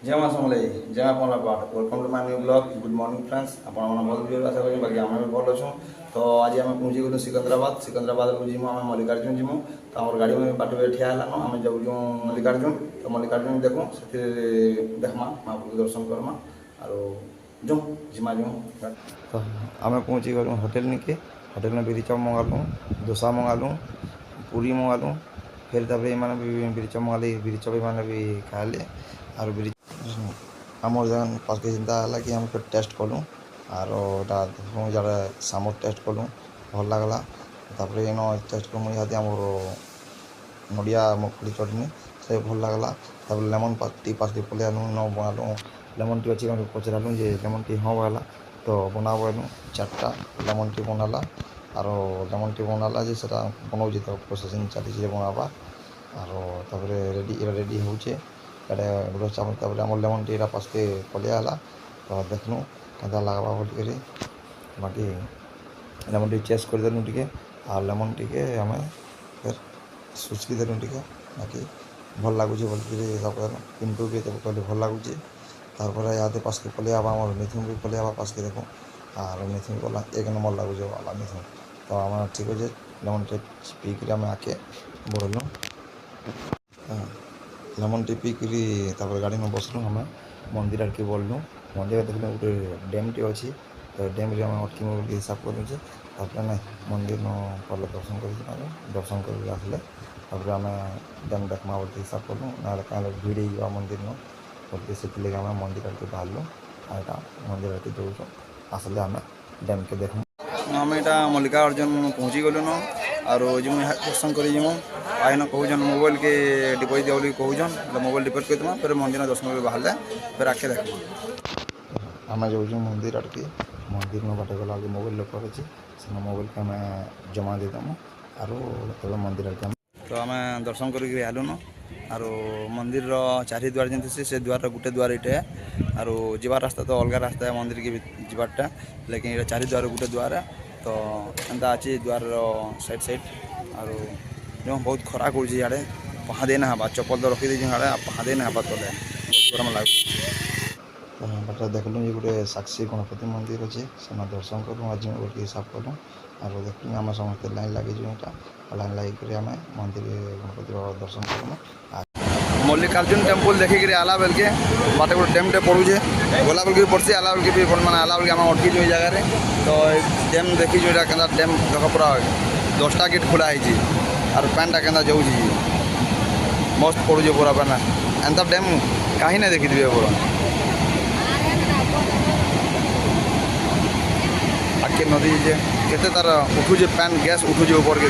जय मां समलाई जय मां पहला पाठ welcome to my new blog good morning friends आपण मन बहुत वीडियो आशा करी बाकी आम भी भल अच्छु तो आज आम पहुँची गलु सिकंदराबाद को जीमु आम मल्लिकार्जुन जीमु तो आम गाड़ी में बाट में ठिया है आम जाऊँ मल्लिकार्जुन तो मल्लिकार्जुन देखूँ से देखमा महाप्रभु दर्शन करमा आरो जो जिमा जो तो आम पहुँची गलु होटेल निके होटेल में बिरी चप मंगालु डोसा मंगालु पूरी मंगालु फिर तब ये बिरी चप मंगाली बिरी चप मैंने भी खाए और बिरी आमर जन पास चिंता है कि हम टेस्ट कलु आर देखूँ जरा सामर टेस्ट कलु भल लगला तापर इन टेस्ट कलु यहाँ आमर नड़िया मुगफली चटनी से भल लगला तब लेमन टी पास पलि आलु न बनालु लेमन टी अच्छी पचारू जे लेमन टी हाँ बहला तो बना बोलू 4टा लेमन टी बनाला आर लेमन टी बनाला जे बनाऊँ तो प्रोसेसिंग चली बनावा आर रेडी होचे गुड़ चावल तापर आम लेमन टी पास के पलियाला तो देखनु क्या लगवा बोलिक बाकी लेमन टी चेस्ट करदेलु टे आ लेमन टी के आम फिर सुचकी देलु टे बाकी भल लगुच बोल पिंटू भी कहले भल लगुच तार यहाँ पास के पलियाबा आम मिथुन भी पलियाबा पास के देखूँ और मिथुन गला 1 नंबर लगुच वाला मिथुन तो आम ठीक अच्छे लेमन टी पीक आम आके बढ़लु लेमन टी पीकरी गाड़ी में बसलु आम मंदिर आड़के बोलूँ मंदिर देखल गोटे डैम टे अच्छी तो डैम आम अटकी हिसाब करूचे ना मंदिर न पल दर्शन कर आसले आम डैम देखमा बोलते हिसाब कलु ना क्या भिड़ हो मंदिर न बोलते से आम मंदिर आड़के बाहर आटा मंदिर आड़के जाऊँ आसले आम डैम के देखूँ आम यहाँ मल्लिकार्जुन पहुँची गलु न और जो दर्शन कर आईन कहन मोबाइल के डिपोजिट दिया कहन मोबाइल डिपोजिट कर फिर मंदिर दर्शन कर बाहर फिर आखे देख आम जाऊँ मंदिर आड़के मंदिर न बाटे गला मोबाइल लकर अच्छे से मोबाइल के आम जमा देदेमु आर तब मंदिर आड़के तो आम दर्शन करके आलु न आरो मंदिर 4 द्वार जमी से द्वार गोटे द्वार ये आर जीवार रास्ता तो अलग रास्ता है मंदिर के जीवारटा लेकिन ये 4 द्वार गोटे द्वार तो एंता अच्छी द्वार साइड साइड और जो बहुत खरा कर पहादे ना हवा चप्पल तो रखी देखे पहादे ना हवा तले बहुत गरम लगे बाटा देखलु ये गोटे साक्षी गणपति मंदिर अच्छे से दर्शन करूँ आज बोल हिसाब करूँ और देखलु आम समस्त लाइन लगे लाइन लगे आम मंदिर गणपति दर्शन करूँ मल्लिकार्जुन टेम्पल देखिक आला बेल के बाटे गोटे डैम टे पड़ूचे गला बेल के पड़सी आला बेल के भी मैंने आला बेल के आम अटकी जो जगार तो डैम देखी जो क्या डैम देख पूरा 10टा गेट खोला है और पैनटा क्या जाऊँ मस्त पड़ूचे पूरा पैना एंता डैम कहीं ना देखी थे पूरा आगे नदी के तार उठूचे पैन गैस उठूचे ऊपर के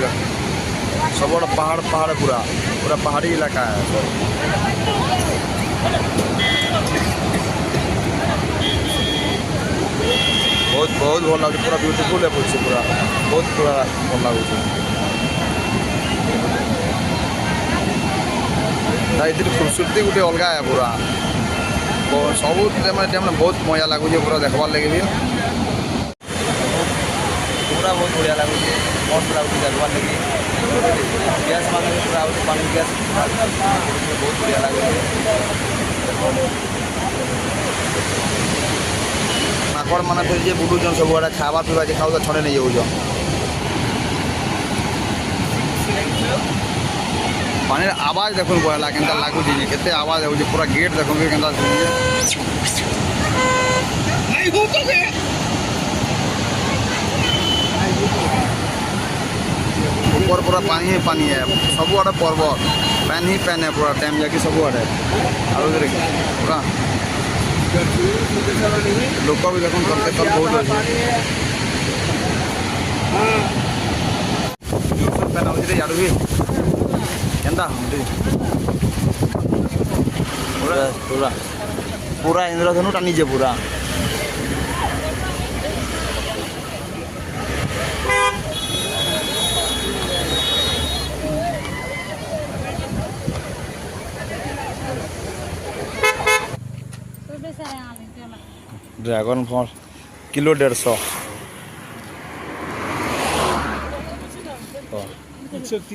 सब पहाड़ पहाड़ पूरा पूरा पहाड़ी इलाका है बहुत बहुत भल लगे पूरा ब्यूटीफुल है पूरा बहुत पूरा भल लगुच खूबसूरती गोटे अलग है पूरा सब टाइम बहुत मजा लगुच पूरा देखबार लगे भी पूरा बहुत बढ़िया लगुच मस्त लगुच देखबार लगे गैस मान पूरा पानी गैस बहुत बढ़िया लगे माकड़ मैंने फिर जे बुलून सब आड़े खावा पीवा जे खाऊ छड़े नहीं जाऊँ पानी आवाज देखो कहला के लगुच के आवाज हो पूरा गेट देखो के ऊपर पूरा पानी ही पानी है सब आड़े पर्वत पैन ही पैन है पूरा टाइम जाके सब आड़े और पूरा लोक भी देखो तल बहुत पैन अच्छे यार भी केन्ता पूरा पूरा पूरा इंद्रधनु टानीचे पूरा ड्रैगन फल किलो 150